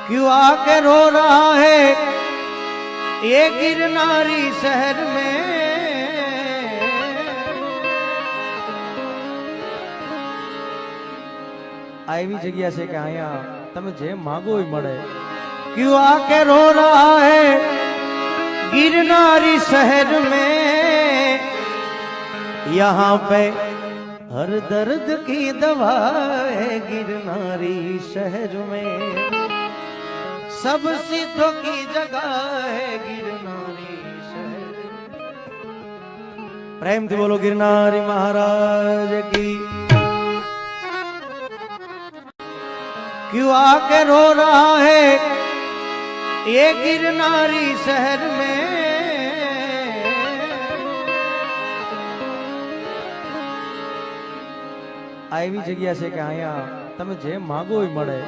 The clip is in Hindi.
क्यों आके रो रहा है ये गिरनारी शहर में। આવી જગ્યા છે કે અહીંયા તમે જે માંગો એ મળે। क्यों आके रो रहा है गिरनारी शहर में, यहाँ पे हर दर्द की दवा है गिरनारी शहर में, सब सिद्धों की जगह है गिरनारी शहर। प्रेम थी बोलो गिरनारी महाराज की। क्यों आके रो रहा है ये गिरनारी शहर में, આવી જગ્યા છે કે અહીંયા તમે જે માંગો એ મળે।